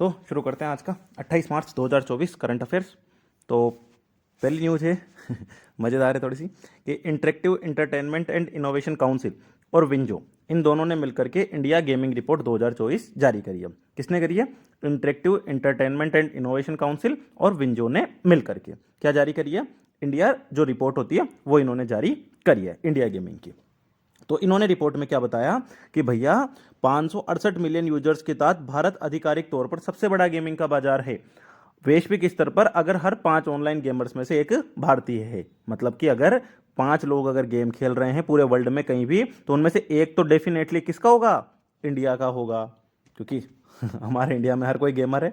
तो शुरू करते हैं आज का 28 मार्च 2024 करंट अफेयर्स। तो पहली न्यूज़ है मज़ेदार है थोड़ी सी कि interactive entertainment and innovation council और विंजो इन दोनों ने मिलकर के इंडिया गेमिंग रिपोर्ट 2024 जारी करी है। किसने करी है? Interactive entertainment and innovation council और विंजो ने मिलकर के क्या जारी करी है? इंडिया जो रिपोर्ट होती है वो इन्होंने जारी करी है इंडिया गेमिंग की। तो इन्होंने रिपोर्ट में क्या बताया कि भैया 568 मिलियन यूजर्स के साथ भारत आधिकारिक तौर पर सबसे बड़ा गेमिंग का बाजार है वैश्विक स्तर पर। अगर हर 5 ऑनलाइन गेमर्स में से एक भारतीय है, मतलब कि अगर 5 लोग अगर गेम खेल रहे हैं पूरे वर्ल्ड में कहीं भी, तो उनमें से एक तो डेफिनेटली किसका होगा? इंडिया का होगा, क्योंकि हमारे इंडिया में हर कोई गेमर है।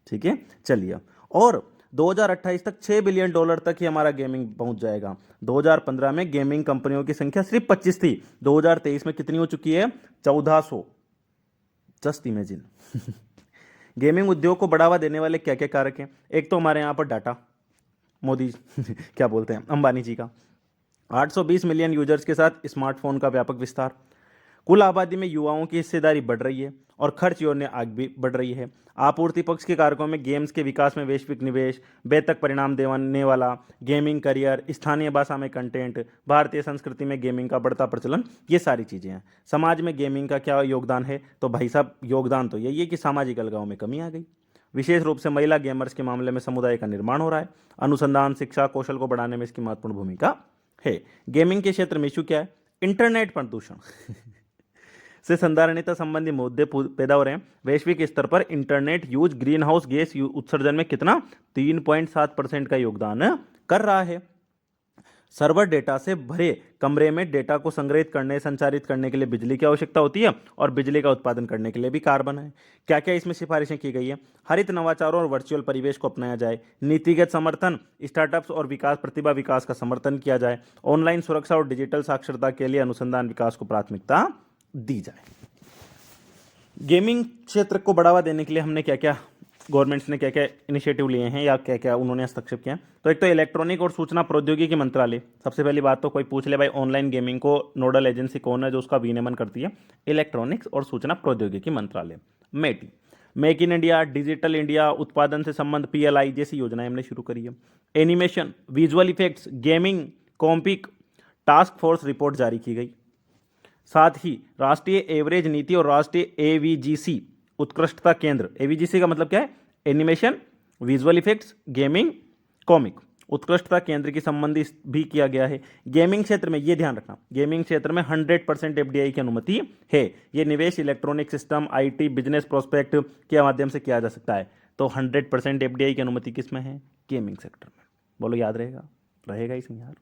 ठीक है, चलिए। और 2028 तक $6 बिलियन तक ही हमारा गेमिंग पहुंच जाएगा। 2015 में गेमिंग कंपनियों की संख्या सिर्फ 25 थी, 2023 में कितनी हो चुकी है? 1400। Just imagine. गेमिंग उद्योग को बढ़ावा देने वाले क्या क्या कारक हैं? एक तो हमारे यहाँ पर डाटा, मोदी क्या बोलते हैं, अंबानी जी का 820 मिलियन यूजर्स के साथ स्मार्टफोन का व्यापक विस्तार, कुल आबादी में युवाओं की हिस्सेदारी बढ़ रही है और खर्च योजना आगे भी बढ़ रही है। आपूर्ति पक्ष के कारकों में गेम्स के विकास में वैश्विक निवेश, बेहतर परिणाम देने वाला गेमिंग करियर, स्थानीय भाषा में कंटेंट, भारतीय संस्कृति में गेमिंग का बढ़ता प्रचलन, ये सारी चीज़ें हैं। समाज में गेमिंग का क्या योगदान है? तो भाई साहब योगदान तो यही है कि सामाजिक अलगाव में कमी आ गई। विशेष रूप से महिला गेमर्स के मामले में समुदाय का निर्माण हो रहा है। अनुसंधान, शिक्षा, कौशल को बढ़ाने में इसकी महत्वपूर्ण भूमिका है। गेमिंग के क्षेत्र में इशू क्या है? इंटरनेट प्रदूषण से संधारणीयता संबंधी मुद्दे पैदा हो रहे हैं। वैश्विक स्तर पर internet use green house gas उत्सर्जन में कितना? 3.7% का योगदान कर रहा है। सर्वर डेटा से भरे कमरे में डेटा को संग्रहित करने, संचारित करने के लिए बिजली की आवश्यकता होती है और बिजली का उत्पादन करने के लिए भी कार्बन है। क्या क्या इसमें सिफारिशें की गई है? हरित नवाचारों और वर्चुअल परिवेश को अपनाया जाए, नीतिगत समर्थन, स्टार्टअप्स और विकास, प्रतिभा विकास का समर्थन किया जाए, ऑनलाइन सुरक्षा और डिजिटल साक्षरता के लिए अनुसंधान विकास को प्राथमिकता दी जाए। गेमिंग क्षेत्र को बढ़ावा देने के लिए हमने क्या क्या, गवर्नमेंट्स ने क्या क्या इनिशिएटिव लिए हैं या क्या क्या उन्होंने हस्तक्षेप किया? तो एक तो इलेक्ट्रॉनिक और सूचना प्रौद्योगिकी मंत्रालय। सबसे पहली बात तो कोई पूछ ले भाई ऑनलाइन गेमिंग को नोडल एजेंसी कौन है जो उसका विनियमन करती है? इलेक्ट्रॉनिक्स और सूचना प्रौद्योगिकी मंत्रालय, MeitY. Make in India, digital India, उत्पादन से संबंध, PLI जैसी योजनाएं हमने शुरू करी है। Animation, visual effects, gaming, comic task force report जारी की गई। साथ ही राष्ट्रीय एवरेज नीति और राष्ट्रीय AVGC उत्कृष्टता केंद्र, AVGC का मतलब क्या है? Animation, visual effects, gaming, comic उत्कृष्टता केंद्र की संबंधी भी किया गया है। गेमिंग क्षेत्र में ये ध्यान रखना, गेमिंग क्षेत्र में 100% FDI की अनुमति है। ये निवेश electronic system, IT, business prospect के माध्यम से किया जा सकता है। तो 100% FDI की अनुमति किस में है? गेमिंग सेक्टर में। बोलो याद रहेगा? रहेगा इसमें यार।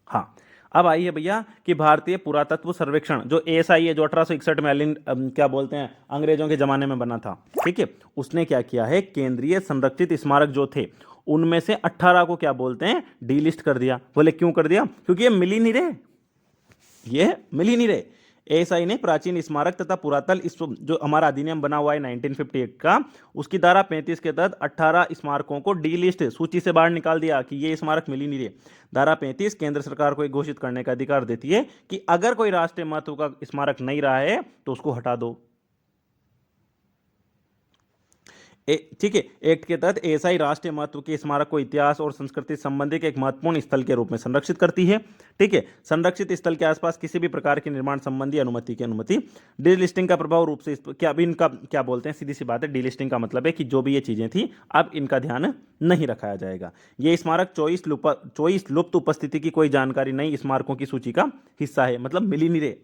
हाँ, अब आई है भैया कि भारतीय पुरातत्व सर्वेक्षण जो ASI है, जो 1861 में क्या बोलते हैं अंग्रेजों के जमाने में बना था, ठीक है, उसने क्या किया है? केंद्रीय संरक्षित स्मारक जो थे उनमें से 18 को क्या बोलते हैं? डीलिस्ट कर दिया। बोले क्यों कर दिया? क्योंकि ये मिल ही नहीं रहे, ये मिल ही नहीं रहे। ASI ने प्राचीन स्मारक तथा पुरातल जो हमारा अधिनियम बना हुआ है 1958 का, उसकी धारा 35 के तहत 18 स्मारकों को डीलिस्ट, सूची से बाहर निकाल दिया कि ये स्मारक मिल ही नहीं रहे। धारा 35 केंद्र सरकार को घोषित करने का अधिकार देती है कि अगर कोई राष्ट्रीय महत्व का स्मारक नहीं रहा है तो उसको हटा दो। ठीक है, एक्ट के तहत ASI राष्ट्रीय महत्व के स्मारक को इतिहास और संस्कृति संबंधी एक महत्वपूर्ण स्थल के रूप में संरक्षित करती है। ठीक है, संरक्षित स्थल के आसपास किसी भी प्रकार के निर्माण संबंधी अनुमति डीलिस्टिंग का प्रभाव रूप से क्या अभी इनका क्या बोलते हैं, सीधी सी बात है, डीलिस्टिंग का मतलब है कि जो भी ये चीजें थी अब इनका ध्यान नहीं रखाया जाएगा। ये स्मारक 24 लुप्त उपस्थिति की कोई जानकारी नहीं स्मारकों की सूची का हिस्सा है, मतलब मिल ही नहीं रहे।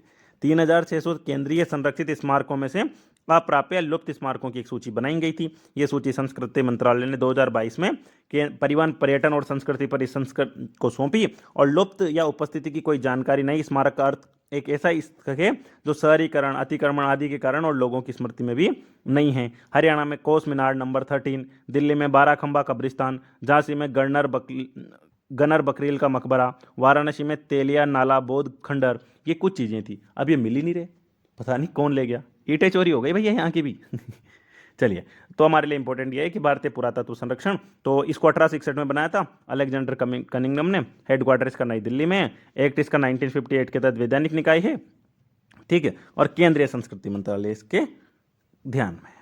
3600 केंद्रीय संरक्षित स्मारकों में से अप्राप्य या लुप्त स्मारकों की एक सूची बनाई गई थी। यह सूची संस्कृति मंत्रालय ने 2022 में परिवहन, पर्यटन और संस्कृति परिसंस्कृत को सौंपी। और लुप्त या उपस्थिति की कोई जानकारी नहीं स्मारक का अर्थ एक ऐसा स्थल है जो शहरीकरण, अतिक्रमण आदि के कारण और लोगों की स्मृति में भी नहीं है। हरियाणा में कोस मीनार नंबर 13, दिल्ली में 12 खंबा कब्रिस्तान, झांसी में गनर बकरील का मकबरा, वाराणसी में तेलिया नाला बौद्ध खंडर, ये कुछ चीजें थी। अब ये मिल ही नहीं रहे, पता नहीं कौन ले गया। ईंटें चोरी हो गई भैया यहाँ की भी। चलिए, तो हमारे लिए इंपॉर्टेंट ये है कि भारतीय पुरातत्व संरक्षण, तो इसको 1861 में बनाया था अलेक्जेंडर कनिंगम ने। हेडक्वार्टर इसका नई दिल्ली में है। एक्ट इसका 1958 के तहत वैधानिक निकाय है, ठीक है, और केंद्रीय संस्कृति मंत्रालय इसके ध्यान में है।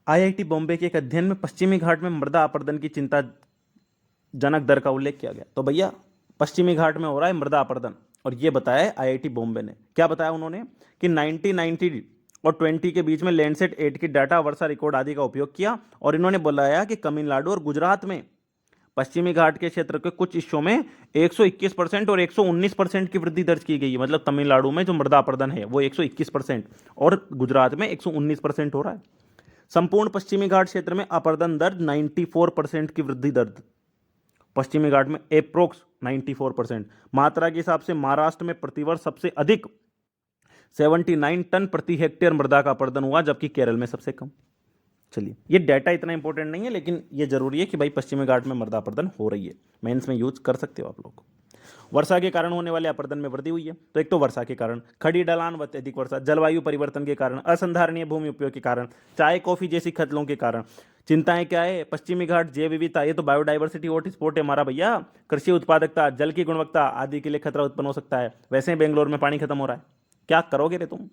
आईआईटी बॉम्बे के एक अध्ययन में पश्चिमी घाट में मृदा अपरदन की चिंताजनक दर का उल्लेख किया गया। तो भैया पश्चिमी घाट में हो रहा है मृदा अपरदन, और ये बताया है आईआईटी बॉम्बे ने। क्या बताया उन्होंने कि 1990 और 20 के बीच में लैंडसेट 8 की डाटा, वर्षा रिकॉर्ड आदि का उपयोग किया, और इन्होंने बताया कि तमिलनाडु और गुजरात में पश्चिमी घाट के क्षेत्र के कुछ हिस्सों में 121% और 119% की वृद्धि दर्ज की गई है। मतलब तमिलनाडु में जो मृदा अपरदन है वो 121% और गुजरात में 119% हो रहा है। संपूर्ण पश्चिमी घाट क्षेत्र में अपरदन दर 94% की वृद्धि दर्ज, पश्चिमी घाट में एप्रोक्स 94%। मात्रा के हिसाब से महाराष्ट्र में प्रतिवर्ष सबसे अधिक 79 टन प्रति हेक्टेयर मृदा का अपरदन हुआ, जबकि केरल में सबसे कम। चलिए, ये डाटा इतना इंपॉर्टेंट नहीं है, लेकिन ये जरूरी है कि भाई पश्चिमी घाट में मृदा अपरदन हो रही है, मेंस में यूज कर सकते हो आप लोग। वर्षा के कारण होने वाले अपरदन में वृद्धि हुई है। तो एक तो वर्षा के कारण, खड़ी ढलान व अत्यधिक वर्षा, जलवायु परिवर्तन के कारण, असंधारणीय भूमि उपयोग के कारण, चाय कॉफी जैसी खतलों के कारण। चिंताएं क्या है? पश्चिमी घाट जैव विविधता, ये तो बायोडाइवर्सिटी हॉटस्पॉट है हमारा भैया। कृषि उत्पादकता, जल की गुणवत्ता आदि के लिए खतरा उत्पन्न हो सकता है। वैसे ही बेंगलोर में पानी खत्म हो रहा है, क्या करोगे रे तुम?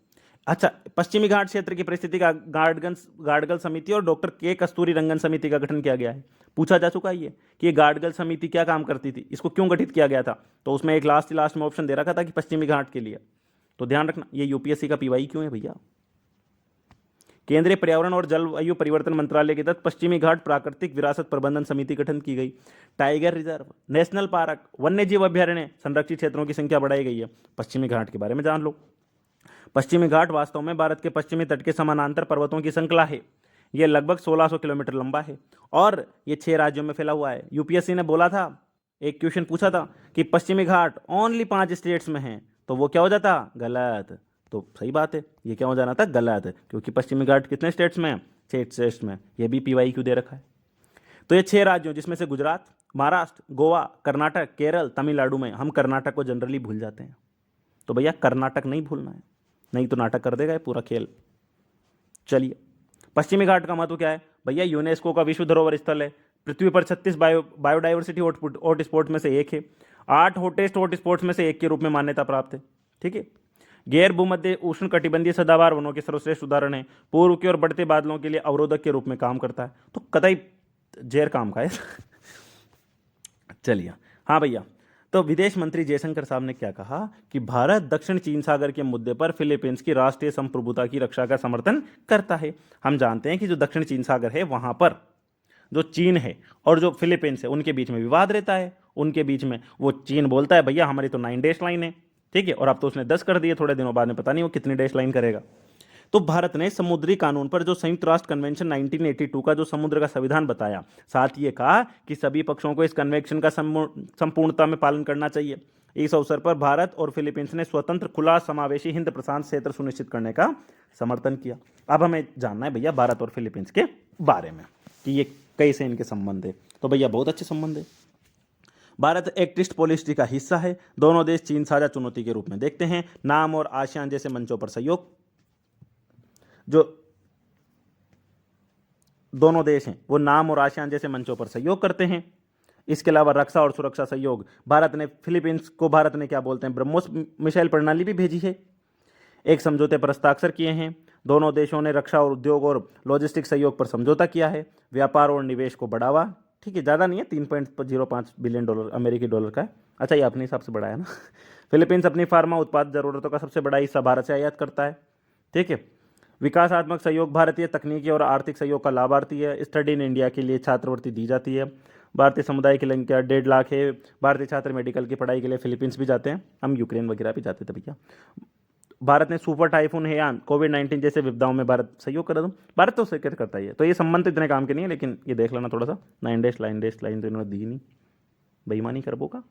अच्छा, पश्चिमी घाट क्षेत्र की परिस्थिति का गाडगल समिति और डॉक्टर के कस्तूरी रंगन समिति का गठन किया गया है। पूछा जा चुका है ये कि ये गाडगल समिति क्या काम करती थी, इसको क्यों गठित किया गया था। तो उसमें एक लास्ट में ऑप्शन दे रखा था कि पश्चिमी घाट के लिए। तो ध्यान रखना, ये यूपीएससी का पीवाई क्यों है भैया। केंद्रीय पर्यावरण और जलवायु परिवर्तन मंत्रालय के तहत पश्चिमी घाट प्राकृतिक विरासत प्रबंधन समिति गठन की गई। टाइगर रिजर्व, नेशनल पार्क, वन्य जीव अभ्यारण्य, संरक्षित क्षेत्रों की संख्या बढ़ाई गई है। पश्चिमी घाट के बारे में जान लो। पश्चिमी घाट वास्तव में भारत के पश्चिमी तट के समानांतर पर्वतों की श्रृंखला है। यह लगभग 1600 किलोमीटर लंबा है और ये 6 राज्यों में फैला हुआ है। यूपीएससी ने बोला था, एक क्वेश्चन पूछा था कि पश्चिमी घाट ओनली 5 स्टेट्स में है, तो वो क्या हो जाता? गलत। तो सही बात है, ये क्या हो जाना था? गलत, क्योंकि पश्चिमी घाट कितने स्टेट्स में है? 6 स्टेट्स में। ये भी पीवाई क्यों दे रखा है। तो ये 6 राज्यों, जिसमें से गुजरात, महाराष्ट्र, गोवा, कर्नाटक, केरल, तमिलनाडु में। हम कर्नाटक को जनरली भूल जाते हैं, तो भैया कर्नाटक नहीं भूलना है, नहीं तो नाटक कर देगा ये पूरा खेल। चलिए, पश्चिमी घाट का महत्व क्या है भैया? यूनेस्को का विश्व धरोहर स्थल है। पृथ्वी पर 36 बायोडाइवर्सिटी हॉटस्पॉट में से एक है। 8 हॉटेस्ट हॉटस्पॉट्स में से एक के रूप में मान्यता प्राप्त है। ठीक है। गैर भूमध्य उष्ण कटिबंधीय सदाबहार वनों के सर्वश्रेष्ठ उदाहरण है। पूर्व की ओर बढ़ते बादलों के लिए अवरोधक के रूप में काम करता है। तो कतई जेर काम का है। चलिए, हाँ भैया, तो विदेश मंत्री जयशंकर साहब ने क्या कहा कि भारत दक्षिण चीन सागर के मुद्दे पर फिलीपींस की राष्ट्रीय संप्रभुता की रक्षा का समर्थन करता है। हम जानते हैं कि जो दक्षिण चीन सागर है, वहां पर जो चीन है और जो फिलीपींस है, उनके बीच में विवाद रहता है। उनके बीच में वो चीन बोलता है भैया हमारी तो 9 डैश लाइन है, ठीक है, और अब तो उसने 10 कर दिए। थोड़े दिनों बाद में पता नहीं वो कितनी डैश लाइन करेगा। तो भारत ने समुद्री कानून पर जो संयुक्त राष्ट्र कन्वेंशन 1982 का जो समुद्र का संविधान बताया, साथ ये कहा कि सभी पक्षों को इस कन्वेंशन का संपूर्णता में पालन करना चाहिए। इस अवसर पर भारत और फिलीपींस ने स्वतंत्र, खुला, समावेशी हिंद प्रशांत क्षेत्र सुनिश्चित करने का समर्थन किया। अब हमें जानना है भैया भारत और फिलीपींस के बारे में कि ये कैसे इनके संबंध है। तो भैया बहुत अच्छे संबंध है। भारत एक्ट ईस्ट पॉलिसी का हिस्सा है। दोनों देश चीन साझा चुनौती के रूप में देखते हैं। नाम और आसियान जैसे मंचों पर सहयोग, जो दोनों देश हैं वो नाम और आसियान जैसे मंचों पर सहयोग करते हैं। इसके अलावा रक्षा और सुरक्षा सहयोग, भारत ने फिलीपींस को, भारत ने क्या बोलते हैं, ब्रह्मोस मिसाइल प्रणाली भी भेजी है। एक समझौते पर हस्ताक्षर किए हैं। दोनों देशों ने रक्षा और उद्योग और लॉजिस्टिक सहयोग पर समझौता किया है। व्यापार और निवेश को बढ़ावा, ठीक है, ज़्यादा नहीं है, $3.05 बिलियन अमेरिकी डॉलर का है। अच्छा, ये अपने हिसाब से बढ़ा है ना। फिलीपींस अपनी फार्मा उत्पाद जरूरतों का सबसे बड़ा हिस्सा भारत से आयात करता है। ठीक है। विकासात्मक सहयोग, भारतीय तकनीकी और आर्थिक सहयोग का लाभार्थी है। स्टडी इन इंडिया के लिए छात्रवृत्ति दी जाती है। भारतीय समुदाय की संख्या 1.5 लाख है। भारतीय छात्र मेडिकल की पढ़ाई के लिए फिलीपींस भी जाते हैं। हम यूक्रेन वगैरह भी जाते थे भैया। भारत ने सुपर टाइफून, हेयान, कोविड-19 जैसे विपदाओं में भारत सहयोग कर रहा था। भारत तो सहयोग करता ही है। तो ये संबंध इतने काम के नहीं है, लेकिन ये देख लेना थोड़ा सा। 9 डैश लाइन तो इन्होंने दी नहीं, बेईमानी कर बोगा।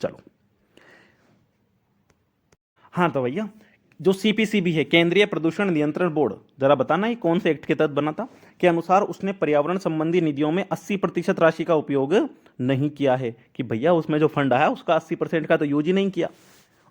चलो, हाँ तो भैया जो सीपीसीबी है, केंद्रीय प्रदूषण नियंत्रण बोर्ड, जरा बताना ये कौन से एक्ट के तहत बना था, के अनुसार उसने पर्यावरण संबंधी निधियों में 80% राशि का उपयोग नहीं किया है। कि भैया उसमें जो फंड आया उसका 80% का तो यूज ही नहीं किया।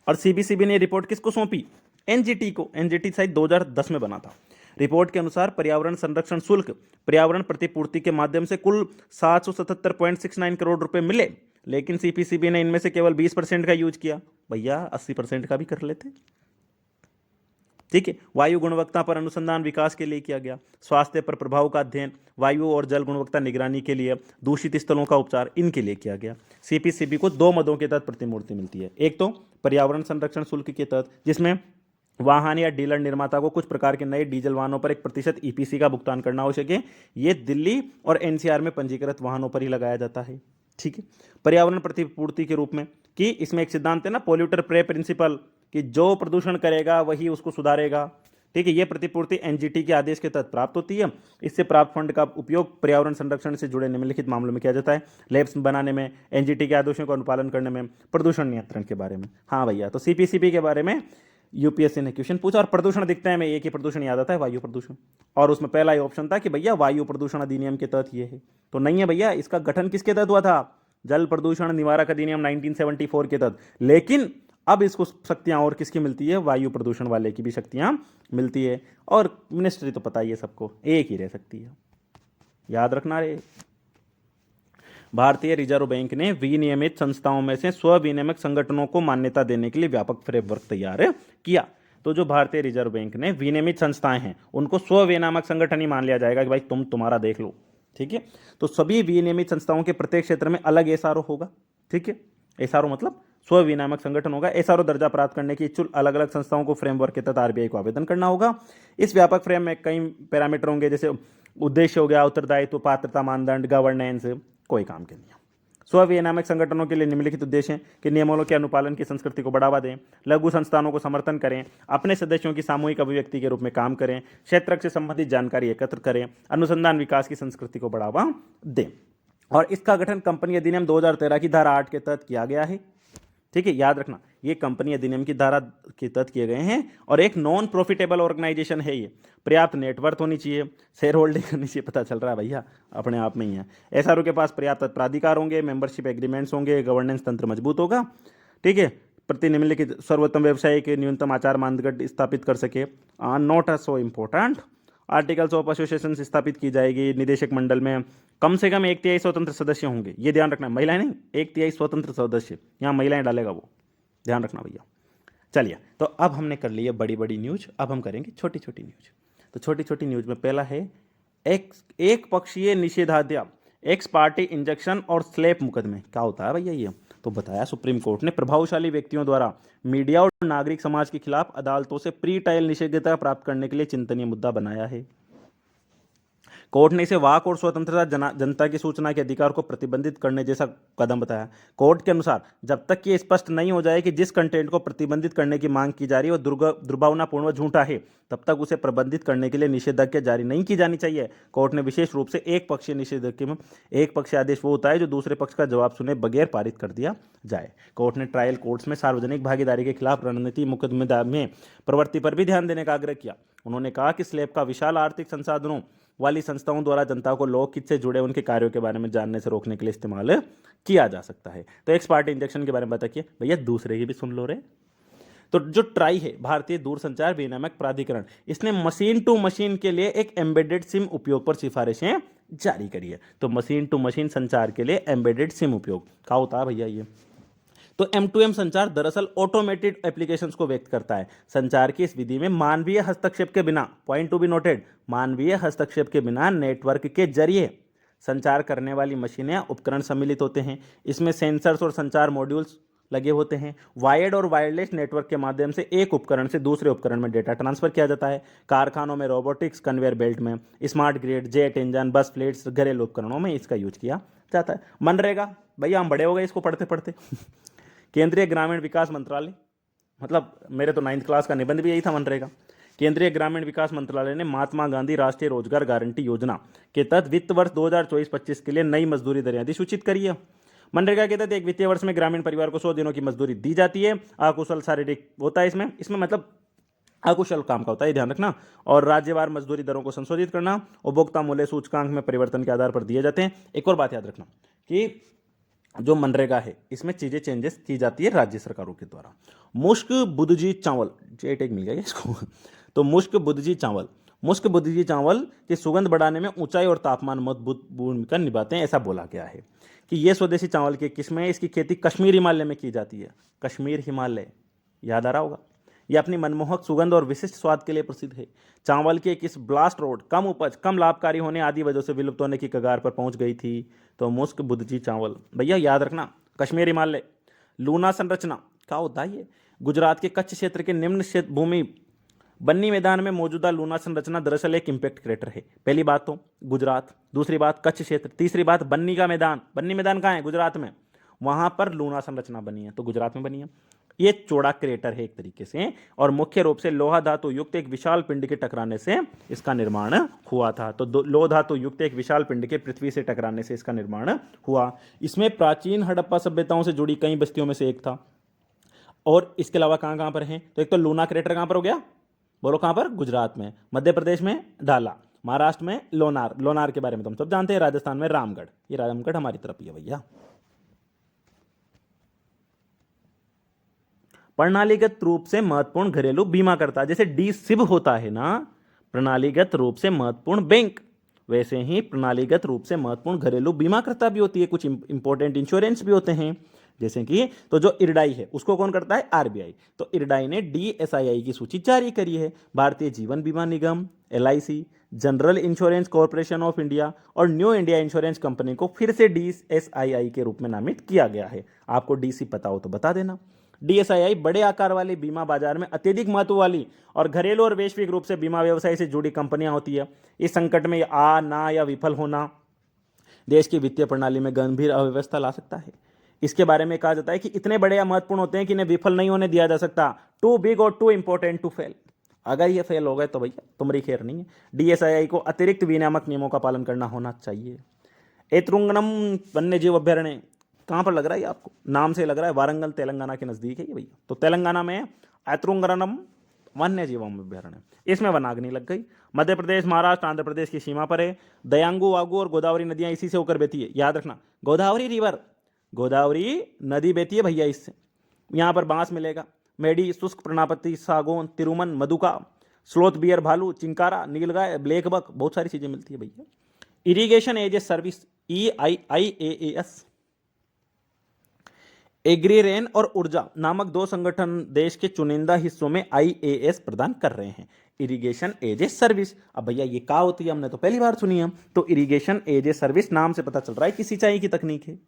और सीबीसीबी ने रिपोर्ट किसको सौंपी? एनजीटी को। एनजीटी शायद 2010 में बना था। रिपोर्ट के अनुसार पर्यावरण संरक्षण शुल्क, पर्यावरण प्रतिपूर्ति के माध्यम से कुल 777.69 करोड़ रुपए मिले, लेकिन सीपीसीबी ने इनमें से केवल 20% का यूज किया। भैया 80% का भी कर लेते। ठीक है। वायु गुणवत्ता पर अनुसंधान विकास के लिए किया गया, स्वास्थ्य पर प्रभाव का अध्ययन, वायु और जल गुणवत्ता निगरानी के लिए, दूषित स्थलों का उपचार, इनके लिए किया गया। सीपीसीबी को 2 मदों के तहत प्रतिमूर्ति मिलती है। एक तो पर्यावरण संरक्षण शुल्क के तहत, जिसमें वाहन या डीलर निर्माता को कुछ प्रकार के नए डीजल वाहनों पर 1% ईपीसी का भुगतान करना आवश्यक है। ये दिल्ली और एनसीआर में पंजीकृत वाहनों पर ही लगाया जाता है। ठीक है। पर्यावरण प्रतिपूर्ति के रूप में कि इसमें एक सिद्धांत है ना, पोल्यूटर पे प्रिंसिपल, कि जो प्रदूषण करेगा वही उसको सुधारेगा। ठीक है। ये प्रतिपूर्ति एनजीटी के आदेश के तहत प्राप्त होती है। इससे प्राप्त फंड का उपयोग पर्यावरण संरक्षण से जुड़े निम्नलिखित मामलों में किया जाता है: लैब्स बनाने में, एनजीटी के आदेशों का अनुपालन करने में, प्रदूषण नियंत्रण के बारे में। हाँ भैया, तो सीपीसीबी के बारे में यूपीएससी ने क्वेश्चन पूछा। और प्रदूषण दिखता है, मैं एक ही प्रदूषण याद आता है, वायु प्रदूषण। और उसमें पहला ही ऑप्शन था कि भैया वायु प्रदूषण अधिनियम के तहत ये है, तो नहीं है भैया। इसका गठन किसके तहत हुआ था? जल प्रदूषण निवारक अधिनियम 1974 के तहत। लेकिन अब इसको शक्तियां और किसकी मिलती है? वायु प्रदूषण वाले की भी शक्तियां मिलती है। और मिनिस्ट्री तो पता ही है सबको, एक ही रह सकती है, याद रखना रे। भारतीय रिजर्व बैंक ने विनियमित संस्थाओं में से स्व-विनियामक संगठनों को मान्यता देने के लिए व्यापक फ्रेमवर्क तैयार किया। तो जो भारतीय रिजर्व बैंक ने विनियमित संस्थाएं हैं उनको स्व-विनियामक संगठन ही मान लिया जाएगा कि भाई तुम्हारा देख लो। ठीक है। तो सभी विनियमित संस्थाओं के प्रत्येक क्षेत्र में अलग एसआरओ होगा। ठीक है। एसआरओ मतलब स्व विनियामक संगठन होगा। एसआरओ दर्जा प्राप्त करने की इच्छुक अलग अलग संस्थाओं को फ्रेमवर्क के तहत आरबीआई को आवेदन करना होगा। इस व्यापक फ्रेम में कई पैरामीटर होंगे, जैसे उद्देश्य हो गया, उत्तरदायित्व, पात्रता मानदंड, गवर्नेंस, कोई काम के नियम। स्व विनियामक संगठनों के लिए निम्नलिखित उद्देश्य हैं कि नियमों के अनुपालन की संस्कृति को बढ़ावा दें, लघु संस्थानों को समर्थन करें, अपने सदस्यों की सामूहिक अभिव्यक्ति के रूप में काम करें, क्षेत्र से संबंधित जानकारी एकत्र करें, अनुसंधान विकास की संस्कृति को बढ़ावा दें। और इसका गठन कंपनी अधिनियम 2013 की धारा 8 के तहत किया गया है। ठीक है, याद रखना, ये कंपनी अधिनियम की धारा के तहत किए गए हैं। और एक नॉन प्रॉफिटेबल ऑर्गेनाइजेशन है ये। पर्याप्त नेटवर्थ होनी चाहिए, शेयर होल्डिंग करनी चाहिए, पता चल रहा है भैया अपने आप में ही है। एसआरओ के पास पर्याप्त प्राधिकार होंगे, मेंबरशिप एग्रीमेंट्स होंगे, गवर्नेंस तंत्र मजबूत होगा। ठीक है। प्रति निम्नलिखित सर्वोत्तम व्यवसाय के न्यूनतम आचार मानदंड स्थापित कर सके, not so important. Articles of association स्थापित की जाएगी। निदेशक मंडल में कम से कम 1/3 स्वतंत्र सदस्य होंगे, ये ध्यान रखना। महिलाएं नहीं, 1/3 स्वतंत्र सदस्य, यहाँ महिलाएं डालेगा वो, ध्यान रखना भैया। चलिए, तो अब हमने कर ली है बड़ी बड़ी न्यूज, अब हम करेंगे छोटी छोटी न्यूज। तो छोटी छोटी न्यूज में पहला है एक पक्षीय निषेधाज्ञा, एक्स पार्टी इंजेक्शन और स्लैप मुकदमे। क्या होता है भैया ये? तो बताया, सुप्रीम कोर्ट ने प्रभावशाली व्यक्तियों द्वारा मीडिया और नागरिक समाज के खिलाफ अदालतों से प्री ट्रायल निषेधाज्ञा प्राप्त करने के लिए चिंतनीय मुद्दा बनाया है। कोर्ट ने इसे वाक और स्वतंत्रता, जनता की सूचना के अधिकार को प्रतिबंधित करने जैसा कदम बताया। कोर्ट के अनुसार जब तक ये स्पष्ट नहीं हो जाए कि जिस कंटेंट को प्रतिबंधित करने की मांग की जा रही है वो दुर्भावनापूर्ण व झूठा है, तब तक उसे प्रबंधित करने के लिए निषेधाज्ञा जारी नहीं की जानी चाहिए। कोर्ट ने विशेष रूप से एक पक्षीय निषेधाज्ञा में एक पक्षीय आदेश वो होता है जो दूसरे पक्ष का जवाब सुने बगैर पारित कर दिया जाए। कोर्ट ने ट्रायल कोर्ट्स में सार्वजनिक भागीदारी के खिलाफ रणनीति मुकदमे में प्रवृत्ति पर भी ध्यान देने का आग्रह किया। उन्होंने कहा कि स्लैब का विशाल आर्थिक संसाधनों वाली संस्थाओं द्वारा जनता को लोकहित से जुड़े उनके कार्यों के बारे में जानने से रोकने के लिए इस्तेमाल किया जा सकता है। तो एक्स पार्टी इंजेक्शन के बारे में बताइए भैया, दूसरे की भी सुन लो रे। तो जो ट्राई है, भारतीय दूरसंचार विनियामक प्राधिकरण, इसने मशीन टू मशीन के लिए एक एम्बेडेड सिम उपयोग पर सिफारिशें जारी करी है। तो मशीन टू मशीन संचार के लिए एम्बेडेड सिम उपयोग क्या होता है भैया ये? तो M2M संचार दरअसल ऑटोमेटेड एप्लीकेशंस को व्यक्त करता है। संचार की इस विधि में मानवीय हस्तक्षेप के बिना, पॉइंट टू बी नोटेड, मानवीय हस्तक्षेप के बिना नेटवर्क के जरिए संचार करने वाली मशीनें उपकरण सम्मिलित होते हैं। इसमें सेंसर्स और संचार मॉड्यूल्स लगे होते हैं। वायर्ड और वायरलेस नेटवर्क के माध्यम से एक उपकरण से दूसरे उपकरण में डेटा ट्रांसफर किया जाता है। कारखानों में, रोबोटिक्स, कन्वेयर बेल्ट में, स्मार्ट ग्रिड, जेट इंजन, बस प्लेट्स, घरेलू उपकरणों में इसका यूज किया जाता है। मनरेगा, भैया हम बड़े हो गए इसको पढ़ते पढ़ते। केंद्रीय ग्रामीण विकास मंत्रालय, मतलब मेरे तो 9th क्लास का निबंध भी यही था, मनरेगा। केंद्रीय ग्रामीण विकास मंत्रालय ने महात्मा गांधी राष्ट्रीय रोजगार गारंटी योजना के तहत वित्त वर्ष 2024-25 के लिए नई मजदूरी दरें अधिसूचित करी है। मनरेगा के तहत एक वित्तीय वर्ष में ग्रामीण परिवार को 100 दिनों की मजदूरी दी जाती है। अकुशल शारीरिक होता है इसमें मतलब अकुशल काम का होता है, ध्यान रखना। और राज्यवार मजदूरी दरों को संशोधित करना, उपभोक्ता मूल्य सूचकांक में परिवर्तन के आधार पर दिए जाते हैं। एक और बात याद रखना कि जो मनरेगा है इसमें चीजें चेंजेस की जाती है राज्य सरकारों के द्वारा। मुश्क बुदजी चावल, जे टैग मिल गया इसको। तो मुश्क बुदजी चावल की सुगंध बढ़ाने में ऊंचाई और तापमान महत्वपूर्ण भूमिका निभाते हैं, ऐसा बोला गया है कि यह स्वदेशी चावल की किस्म है। इसकी खेती कश्मीर हिमालय में की जाती है। कश्मीर हिमालय याद आ रहा होगा। यह अपनी मनमोहक सुगंध और विशिष्ट स्वाद के लिए प्रसिद्ध है। चावल की एक इस ब्लास्ट रोड कम उपज, कम लाभकारी होने आदि वजह से विलुप्त होने की कगार पर पहुंच गई थी। तो मुस्क बुद्धजी चावल, भैया याद रखना, कश्मीरी हिमालय, लूना संरचना क्या होता है ये? गुजरात के कच्छ क्षेत्र के निम्न क्षेत्र भूमि बन्नी मैदान में मौजूदा लूना संरचना दरअसल एक इम्पैक्ट क्रेटर है। पहली बात तो गुजरात, दूसरी बात कच्छ क्षेत्र, तीसरी बात बन्नी का मैदान। बन्नी मैदान कहाँ है? गुजरात में। वहां पर लूना संरचना बनी है, तो गुजरात में बनी है। ये चौड़ा क्रेटर है एक तरीके से, और मुख्य रूप से लोहा धातु युक्त एक विशाल पिंड के टकराने से इसका निर्माण हुआ था। तो लोह धातु युक्त एक विशाल पिंड के पृथ्वी से टकराने से इसका निर्माण हुआ। इसमें प्राचीन हड़प्पा सभ्यताओं से जुड़ी कई बस्तियों में से एक था। और इसके अलावा कहां कहां पर है? तो एक तो लूना क्रेटर कहां पर हो गया? बोलो कहां पर? गुजरात में। मध्य प्रदेश में ढाला, महाराष्ट्र में लोनार, लोनार के बारे में तुम सब जानते हैं। राजस्थान में रामगढ़, ये रामगढ़ हमारी तरफ ही है भैया। प्रणालीगत रूप से महत्वपूर्ण घरेलू बीमा करता, जैसे डी सिब होता है ना प्रणालीगत रूप से महत्वपूर्ण बैंक, वैसे ही प्रणालीगत रूप से महत्वपूर्ण घरेलू बीमा करता भी होती है। कुछ इंपॉर्टेंट इंश्योरेंस भी होते हैं, जैसे कि तो जो इरडाई है उसको कौन करता है? आरबीआई। तो इरडाई ने डीएसआईआई की सूची जारी करी है। भारतीय जीवन बीमा निगम, LIC, general insurance corporation of India और न्यू इंडिया इंश्योरेंस कंपनी को फिर से डीएसआईआई के रूप में नामित किया गया है। आपको डीसी पता हो तो बता देना। डीएसआईआई बड़े आकार वाले बीमा बाजार में अत्यधिक महत्व वाली और घरेलू और वैश्विक रूप से बीमा व्यवसाय से जुड़ी कंपनियां होती है। इस संकट में आ ना या विफल होना देश की वित्तीय प्रणाली में गंभीर अव्यवस्था ला सकता है। इसके बारे में कहा जाता है कि इतने बड़े या महत्वपूर्ण होते हैं कि इन्हें विफल नहीं होने दिया जा सकता। टू बिग और टू इंपॉर्टेंट टू फेल। अगर ये फेल हो गए तो भैया तुम्हारी खैर नहीं है। डीएसआईआई को अतिरिक्त विनियामक नियमों का पालन करना होना चाहिए। एतुंगनम वन्य जीव अभ्यारण्य कहाँ पर लग रहा है? आपको नाम से लग रहा है वारंगल तेलंगाना के नजदीक है ये भैया। तो तेलंगाना में एतुंगनम वन्य जीवम अभ्यारण्य, इसमें वनाग्नि लग गई। मध्य प्रदेश, महाराष्ट्र, आंध्र प्रदेश की सीमा पर है। दयांगू, वागू और गोदावरी नदियां इसी से होकर बहती है। याद रखना, गोदावरी रिवर, गोदावरी नदी बहती है भैया इससे। यहाँ पर बांस मिलेगा, मेडी, शुष्क पर्णापति, सागौन, तिरुमन, मधुका, स्लोथ बियर, भालू, चिंकारा, नीलगाय, ब्लैक बक, बहुत सारी चीजें मिलती है भैया। Irrigation as a service, EIIAAS, एग्रीरेन और ऊर्जा नामक दो संगठन देश के चुनिंदा हिस्सों में IAS प्रदान कर रहे हैं। इरिगेशन एज ए सर्विस, अब भैया ये क्या होती है? हमने तो पहली बार सुनी है। तो इरिगेशन एज ए सर्विस नाम से पता चल रहा है कि सिंचाई की तकनीक है।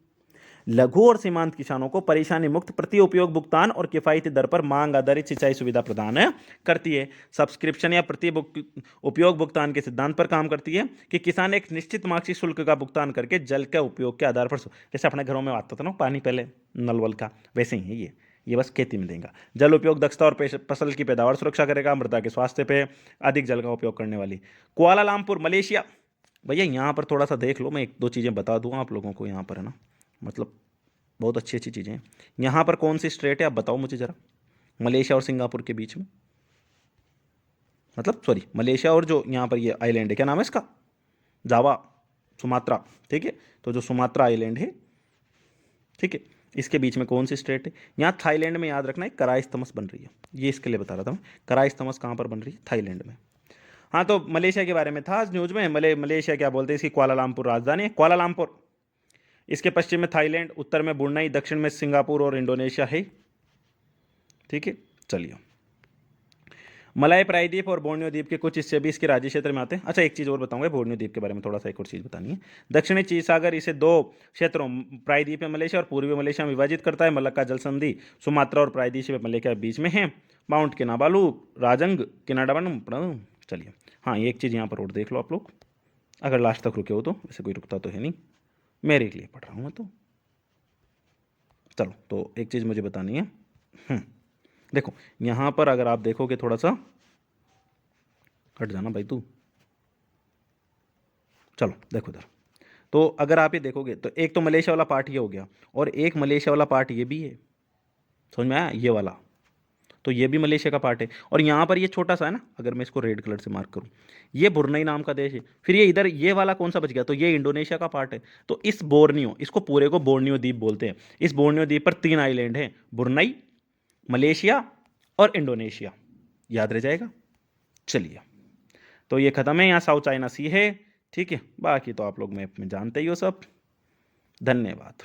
लघु और सीमांत किसानों को परेशानी मुक्त प्रति उपयोग भुगतान और किफायती दर पर मांग आधारित सिंचाई सुविधा प्रदान करती है। सब्सक्रिप्शन या प्रति उपयोग भुगतान के सिद्धांत पर काम करती है कि किसान एक निश्चित मासिक शुल्क का भुगतान करके जल के उपयोग के आधार पर, जैसे अपने घरों में आता था ना पानी पहले नल वल का, वैसे ही है ये बस खेती में देगा। जल उपयोग दक्षता और फसल की पैदावार सुरक्षा करेगा। मृदा के स्वास्थ्य पे अधिक जल का उपयोग करने वाली। कुआलालंपुर, मलेशिया, भैया यहाँ पर थोड़ा सा देख लो, मैं एक दो चीज़ें बता दूँ आप लोगों को। यहाँ पर है ना, मतलब बहुत अच्छी अच्छी चीज़ें हैं। यहाँ पर कौन सी स्टेट है आप बताओ मुझे ज़रा? मलेशिया और सिंगापुर के बीच में, मतलब सॉरी मलेशिया और जो यहाँ पर ये आइलैंड है, क्या नाम है इसका? जावा, सुमात्रा, ठीक है। तो जो सुमात्रा आइलैंड है, ठीक है, इसके बीच में कौन सी स्टेट है? यहाँ थाईलैंड में, याद रखना है, कराईस्थमस बन रही है। ये इसके लिए बता रहा था मैं, कराईस्थमस कहाँ पर बन रही है? थाईलैंड में। हाँ, तो मलेशिया के बारे में था आज न्यूज़ में। मलेशिया क्या बोलते हैं इसकी? कुआलालंपुर राजधानी है, कुआलालंपुर। इसके पश्चिम में थाईलैंड, उत्तर में ब्रुनई, दक्षिण में सिंगापुर और इंडोनेशिया है, ठीक है। चलिए, मलाय प्रायद्वीप और बोर्नियो द्वीप के कुछ हिस्से भी इसके राज्य क्षेत्र में आते हैं। अच्छा, एक चीज़ और बताऊंगा बोर्नियो द्वीप के बारे में, थोड़ा सा एक और चीज़ बतानी है। दक्षिणी चीन सागर इसे दो क्षेत्रों, प्रायद्वीप में मलेशिया और पूर्वी मलेशिया में विभाजित करता है। मलक्का जल संधि सुमात्रा और प्रायद्वीप में मलेशिया के बीच में है। माउंट किनाबालू, राजंग, किनाडाबन। चलिए, हाँ, एक चीज़ यहाँ पर और देख लो आप लोग, अगर लास्ट तक रुके हो तो। वैसे कोई रुकता तो है नहीं, मेरे लिए पढ़ रहा हूँ मैं तो। चलो, तो एक चीज़ मुझे बतानी है। देखो यहाँ पर अगर आप देखोगे, थोड़ा सा हट जाना भाई तू। चलो देखो इधर, तो अगर आप ये देखोगे तो एक तो मलेशिया वाला पार्ट ये हो गया, और एक मलेशिया वाला पार्ट ये भी है। समझ में आया? ये वाला, तो ये भी मलेशिया का पार्ट है। और यहाँ पर ये छोटा सा है ना, अगर मैं इसको रेड कलर से मार्क करूँ, ये ब्रुनई नाम का देश है। फिर ये इधर ये वाला कौन सा बच गया? तो ये इंडोनेशिया का पार्ट है। तो इस बोर्नियो, इसको पूरे को बोर्नियो द्वीप बोलते हैं। इस बोर्नियो द्वीप पर 3 आइलैंड हैं, ब्रुनई, मलेशिया और इंडोनेशिया। याद रह जाएगा। चलिए, तो ये खत्म है। यहाँ साउथ चाइना सी है, ठीक है। बाकी तो आप लोग मैप में जानते ही हो सब। धन्यवाद।